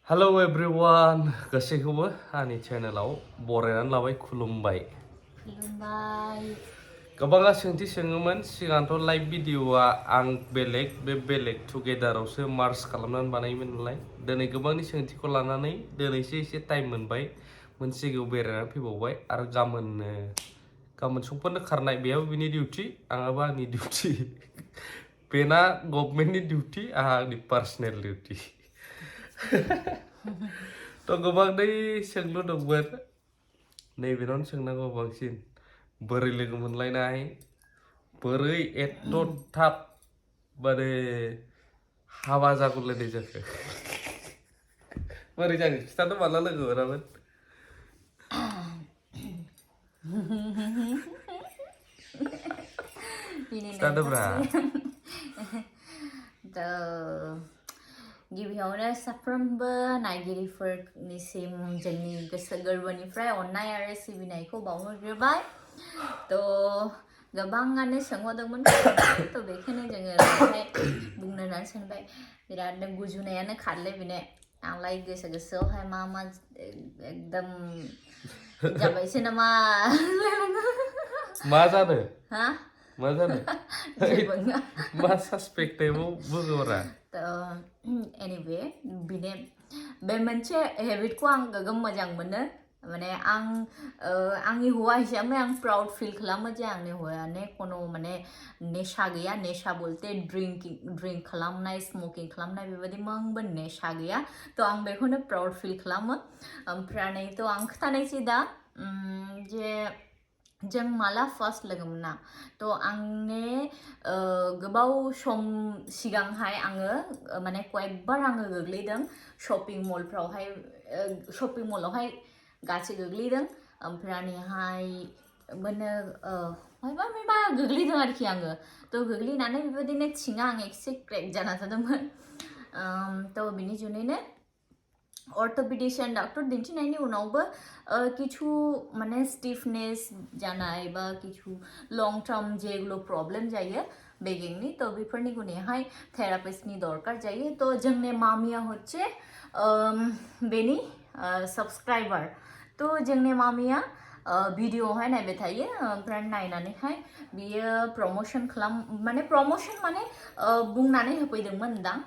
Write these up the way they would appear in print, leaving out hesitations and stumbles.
Hello everyone, गासैखौबो आंनि चेनेलाव बरायनानै लाबाय खुलुमबाय। गोबाङा सोंथि सोङोमोन सिगांथ' लाइभ भिडिअआ आं बेलेग टुगेदारावसो मार्च खालामनानै बानायोमोन नालाय दिनै गोबांनि सोंथिखौ लानानै दिनैसो एसे टाइम मोनबाय मोनसे जायगायाव बेरायनानै फैबावबाय आरो गाबोन समफोरनो खारनाय बेयाव बिनि डिउटि आंहाबो आंनि डिउटि बेना गभर्नमेन्टनि डिउटि आंहा आंनि पार्सनेल डिउटि तो गोबां सोंलु दंमोन नैबेनावनो सोंनांगौ बांसिन बोरै लोगो मोनलायनाय बोरै एथ' थाब माने हाबा जागुलायनाय जाखो बोरै जाखो खिथानो माला लोगो मोनामोन खिथानोब्रा गिबियावनो साफ्रोमबो नायगिरिफोरनिसिम जोंनि गोसो गोरबोनिफ्राय अननाय आरो सिबिनायखौ बावहरग्रोबाय तो गोबाङानो सोंहरदोंमोन तो बेखायनो जोङो बुंनो होननानै सानबाय बिरादनो गुजुनायानो खारले बिने आंलाय गोसोआवहाय मा एकदम जाबायसो नामा मा जादों हा मा जादों मा सासपेक्टआव बुङोरा एनिवे बिने बे मोनसे हेबिटखौ आं गोगोम मोजां मोनो माने आंनि हौवा हिसाबै आं प्राउड फिल खालामो जे आंनि हौवायानो कोनो माने नेशा गैया नेशा बोलते ड्रिंक खालामनाय स्मकिं खालामनाय बेबायदि मोनबो नेशा गैया तो आं बेखौनो प्राउड फिल खालामो ओमफ्राय तो आं खोथानोसै दा जे जों माला फार्स्ट लोगो मोना तो आंने गोबाव सम सिगांहाय आङो माने कयेकबार आङो गोग्लैदों शपिं मलावहाय गासै गोग्लैदों ओमफ्रायहाय माने मायबा गोग्लैदों आरोखि आङो तो गोग्लैनानै बेबायदिनो थिङा आं एसे क्रेक जाना थादोंमोन तो बिनि जुनैनो অর্থোপেডিশিয়ান ডক্টর दिन्थिनायनि उनावबो কিছু মানে स्टिफनेस जानाय बा কিছু लंग टार्म जेগুলো प्रब्लेम जायो बेगेंनि तो बेफोरनि गुनेहाय थेरापिस्टनि दरकार जायो तो जोंनि मामिया हচ্ছে बेनि साबस्क्राइबार तो जोंनि मामिया भिडिअहाय नायबाय थायो ओमफ्राय नायनानैहाय बियो प्रमोशन माने बुंनानै होफैदोंमोन दां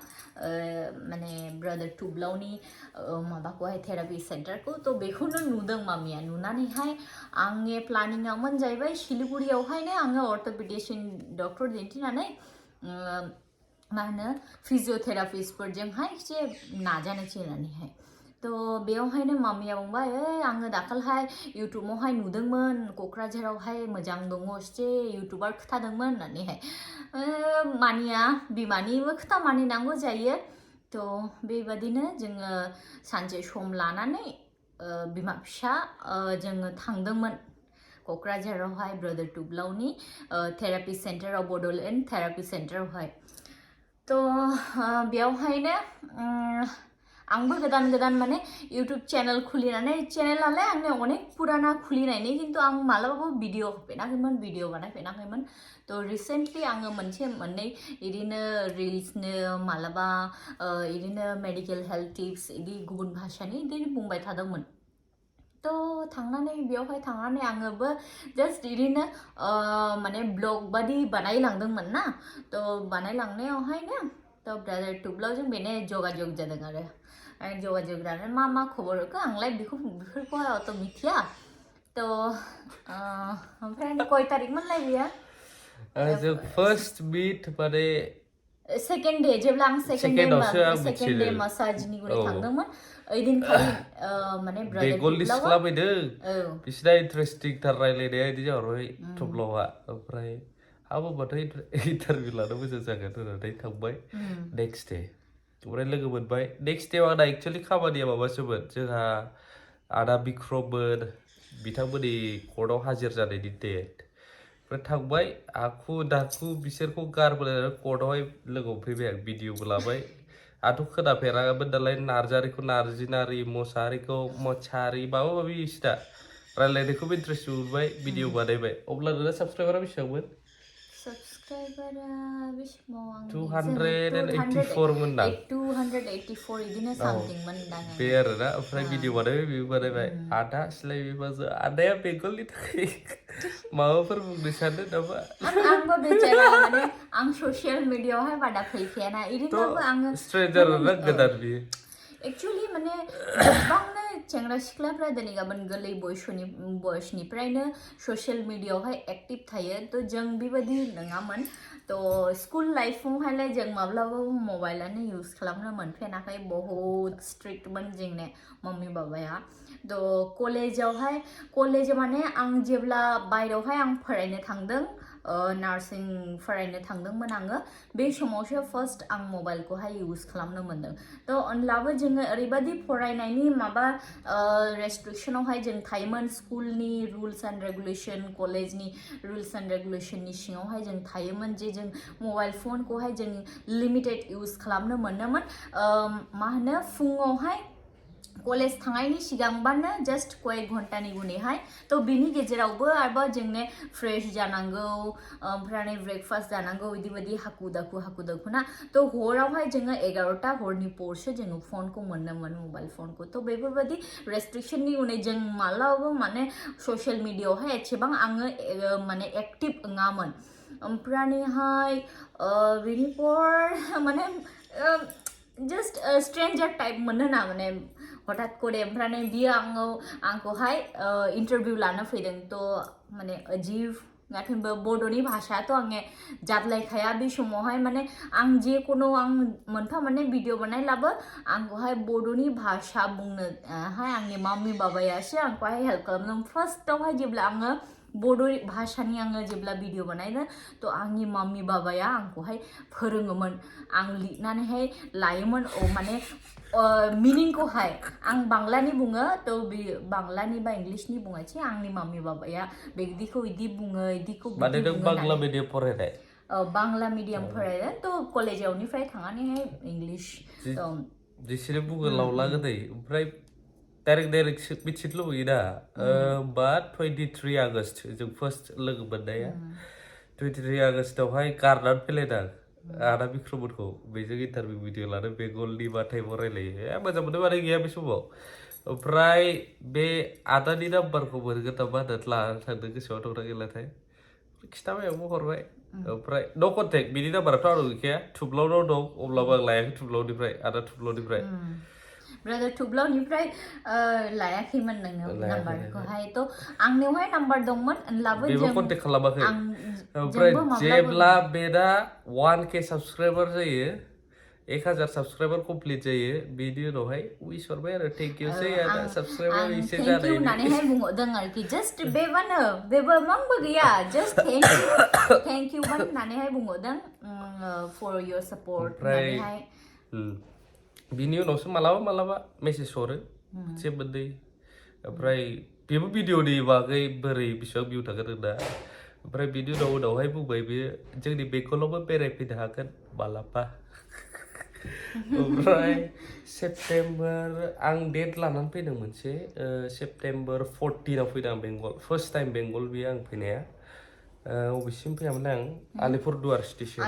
माने ब्रादार टुब्लावनि माबाखौहाय थेरापि सेन्टारखौ तो बेखौनो नुदों मामिया नुनानैहाय आंनि प्लानिंआमोन जाहैबाय सिलिगुरियावहायनो आङो अर्थोपेडिशियन डक्टर दिन्थिनानै मा होनो फिजियोथेरापिस्टफोरजोंहाय एसे नाजानोसै होननानैहाय तो बेयावहायनो मामिया बुंबाय आङो दाखालहाय इउटुबावहाय नुदोंमोन क'क्राझारावहाय मोजां दङ एसे इउटुबार खोथादोंमोन होननानैहाय मानिया बिमानिबो खोथा मानिनांगौ जायो तो बेबादिनो जोङो सानसे सम लानानै बिमा फिसा जोङो थांदोंमोन क'क्राझारावहाय ब्रादार टुब्लावनि थेरापि सेन्टाराव बड'लेण्ड थेरापि सेन्टारावहाय तो बेयावहायनो आंबो गोदान माने इउटुब चेनेल खुलिनानै चेनेलालाय आंनि अनेक पुराना खुलिनायनि खिन्थु आं मालाबाबो भिडिअ होफेराखैमोन भिडिअ बानायफेराखैमोन तो रिसेन्टलि आङो मोननै इदिनो रिल्सनो मालाबा इदिनो मेडिकेल हेल्थ टिप्स इदि गुबुन भाषानि इदि बुंबाय थादोंमोन तो बेयावहाय थांनानै आङोबो जास्ट इदिनो माने ब्लग बादि बानायलांदोंमोन ना तो बानायलांनायावहायनो तो ब्रादार टुब्लावजों बेनो जगाजग जादों आरो जगाजग जानानै मा खबर होखो आंलाय बेफोरखौहाय अत मिथिया तो ओमफ्राय कय तारिखमोनलाय बेयो जों फार्स्ट मिट माने सेकेन्ड डे जेब्ला आं सेकेन्ड डे मासाजनि गुने थांदोंमोन ओइदिनखालि माने ब्रादार टुब्लावा बिसिना इन्टारेस्टिं थार रायलायनाया इदि जाहरबाय टुब्लावा ओमफ्राय हाबाबाथाय इन्टारभिउ लानो मोजां जागोन होननानै थांबाय नेक्स्ट डे ओमफ्राय लोगो मोनबाय नेक्स्ट डे आंना एक्चुअलि खामानिया माबासोमोन जोंहा आदा बिक्रममोन बिथांमोननि कर्टआव हाजिर जानायनि डेट ओमफ्राय थांबाय आखु दाखु बिसोरखौ गारबोनानै कर्टआवहाय लोगो हमफैबाय आं भिडिअबो लाबाय आंथ' खोनाफेरामोन नालाय नार्जारिखौ नार्जिनारि मसाहारिखौ मसाहारि माबा माबि बिसिना रायलायनायखौबो इन्टारेस्ट मोनबाय भिडिअ बानायबाय अब्ला नोंना साबसक्राइबारा बेसेबांमोन subscriber बेसेबां आं 284 मोनदां 284 इदिनो something मोनदां बे आरोना ओमफ्राय भिडिअ बानायबाय बेबो बानायबाय आदा सिलाय बिबाजो आदाया बेंगलनि थाखाय माबाफोर बुंनो सानदों नामा आंबो बेचारा माने आं ससियेल मिडियायावहाय बादा फैखायाना इदिनोबो आङो स्ट्रेन्जार ना गोदान बियो एक्चुअली माने गोबांनो सेंग्रा सिख्लाफ्रा दिनै गाबोन गोरलै बयसनिफ्रायनो ससियेल मिडियायावहाय एक्टिभ थायो थ' जों बेबायदि नङामोन थ' स्कुल लाइफआवहायलाय जों माब्लाबाबो मबाइलानो इउज खालामनो मोनफेराखै बहुद स्ट्रिक्टमोन जोंने मम्मी बाबाया थ' कलेजाव माने आं जेब्ला बायरावहाय आं फरायनो थांदों नार्सिं फरायनो थांदोंमोन आङो बे समावसो फार्स्ट आं मबाइलखौहाय इउज खालामनो मोनदों थ' होनब्लाबो जोङो ओरैबायदि फरायनायनि माबा रेस्ट्रिक्सनावहाय जों थायोमोन स्कुलनि रुल्स एन्ड रेगुलेसन कलेजनि रुल्स एन्ड रेगुलेसननि सिङावहाय जों थायोमोन जे जों मबाइल फनखौहाय जों लिमिटेड इउज खालामनो मोनोमोन मा होनो फुङावहाय कलेज थांनायनि सिगांबानो जस्ट कय घन्टानि उनावहाय थ' बिनि गेजेरावबो आरोबाव जोंने फ्रेश जानांगौ ओमफ्राय ब्रेकफास्ट जानांगौ बिदि हाखु दाखु ना थ' हरावहाय जोङो 11टा हरनि परसो जोङो फनखौ मोनोमोन मबाइल फनखौ थ' बेफोरबायदि रेस्ट्रिक्सननि उनाव जों मालाबाबो माने ससियेल मिडियायावहाय एसेबां आङो माने एक्टिभ नङामोन ओमफ्रायहाय बेनिफ्राय माने just stranger type मोनो ना माने हठात करे ओमफ्राय बियो आंखौहाय इन्टारभिउ लानो फैदों थ' माने अजीब गाखिनबो बड'नि भाषाथ' आङो जादलायखाया बे समावहाय माने आं जेखुनु आं मोनफा मोननै भिडिअ बानायलाबो आंखौहाय बड'नि भाषा बुंनो आंनि मम्मी बाबायासो आंखौहाय हेल्प खालामदों फार्स्टआवहाय जेब्ला आङो बड' भाषानि आङो जेब्ला भिडिअ बानायदों थ' आंनि मम्मी बाबाया आंखौहाय फोरोङोमोन आं लिरनानैहाय लायोमोन माने मिनिंखौहाय आं बांलानि बुङो थ' बे बांलानि बा इंलिशनि बुङासै आंनि मम्मी बाबाया बिदिखौ बिदि बुङो बिदिखौ माने नों बांला मिडियाम फरायनाय बांला मिडियाम फरायदों थ' कलेजावनिफ्राय थांनानैहाय इंलिश बिसोरो बुङो लावला गोदै ओमफ्राय डाइरेक्ट मिथिनो लुबैयो दा बा 23 आगस्ट जों फार्स्ट लोगो मोननाया 23 आगस्टआवहाय गारनानै फैलायदां आदा बिक्रममोनखौ बेजों इन्टारभिउ भिडिअ लानो बेंगलनि बाथाय रायलायो मोजां मोनो माने गैया बे समाव ओमफ्राय बे आदानि नाम्बारखौ मोनगोन नामा होननानै लानानै थांदों गोसोआव दंना गैलाथाय खिथाबायावबो हरबाय ओमफ्राय न' कन्टेक्ट बिनि नाम्बाराथ' आंनाव गैखाया थुब्लावनाव दं अब्लाबो आं लायाखै थुब्लावनिफ्राय आदा थुब्लावनिफ्राय ब्रादार थुब्लावनिफ्राय लायाखैमोन नोङो नाम्बारखौहाय थ' आंनियावहाय नाम्बार दंमोन होनब्लाबो बेबो कन्टेक्ट खालामाखै ओमफ्राय जेब्ला बेना 1K साबसक्राइबार जायो 1000 साबसक्राइबार कमप्लिट जायो बिनि उनावहाय उइस हरबाय आरो थेंक इउ सै आदा साबसक्राइबार एसे जानायनि थेंक इउ होननानैहाय बुंहरदों आरोखि जास्ट बेबो मांबो गैया जास्ट थेंक इउ होननानैहाय बुंहरदों फर योर सापर्ट होननानैहाय बिनि उनावसो मालाबा मेसेज हरो जेबो दै ओमफ्राय बेबो भिडिअनि बागै बोरै बेसेबां भिउ थागोन होनना ओमफ्राय बिनि उनावहाय बुंबाय बेयो जोंनि बेंगलावबो बेरायफैनो हागोन मालाबा ओमफ्राय सेप्तेम्बर आं डेट लानानै फैदों मोनसे सेप्तेम्बर 14आव फैदों आं बेंगल फार्स्ट टाइम बेंगल बेयो आं फैनाया अबेसिम फैयामोन आं आलिपुरदुवार स्टेसन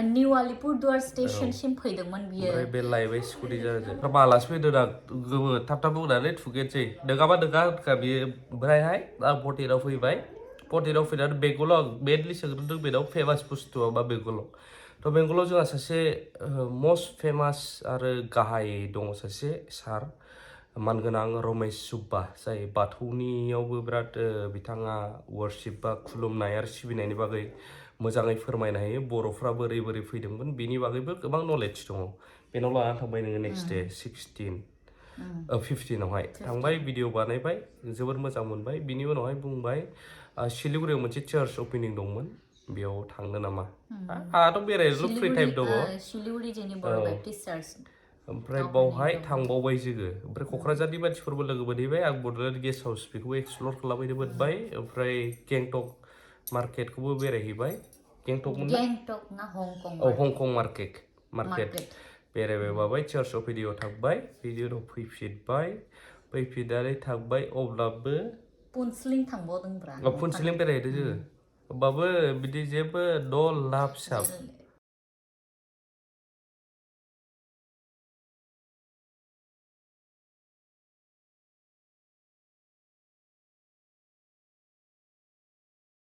निउ आलिपुरदुवार स्टेशनसिम फैदोंमोन बियो ओमफ्राय बे लायबाय स्कुटि जाहाजों मालासो फैदों आं गोमो थाब बुंनानै थुगेनसै नोङाबा नोङा होनखा बियो ओमफ्रायहाय आं 14आव फैबाय 14आव फैनानै बेंगलाव आं मेनलि सोंग्रोदों बेनाव फेमास बुस्थुआ मा बेंगलाव थ' बेंगलाव जोंहा सासे मस्ट फेमास आरो गाहाय दङ सासे सार मानगोनां रमेश सुब्बा जाय बाथौनियावबो बिराद बिथाङा वर्शिप बा खुलुमनाय आरो सिबिनायनि बागै मोजाङै फोरमायनो हायो बर'फ्रा बोरै फैदोंमोन बेनि बागैबो गोबां नलेज दङ बेनाव लानानै थांबाय नोङो नेक्स्ट डे 15आवहाय थांबाय भिडिअ बानायबाय जोबोर मोजां मोनबाय बिनि उनावहाय बुंबाय सिलिगुरियाव मोनसे चार्च अपेनिं दंमोन बेयाव थांनो नामा आंहाथ' बेरायनोल' फ्रि टाइम दङ ओमफ्राय बावहाय थांबावबाय जोङो ओमफ्राय क'क्राझारनि मानसिफोरबो लोगो मोनहैबाय आं बड'लेण्ड गेस्ट हाउस बेखौबो एक्सप्लर खालामहैनो मोनबाय ओमफ्राय गेंटक मार्केटखौबो बेरायहैबाय हंकं मार्केट बेरायबाय माबाय चार्च अफ इन्डियायाव थांबाय बिनि उनाव फैफिननानै थांबाय अब्लाबो पुनसिलिं थांबावदोंब्रा पुनसिलिं बेरायहैदों जोङो होमबाबो बिदि जेबो न' लाभ साब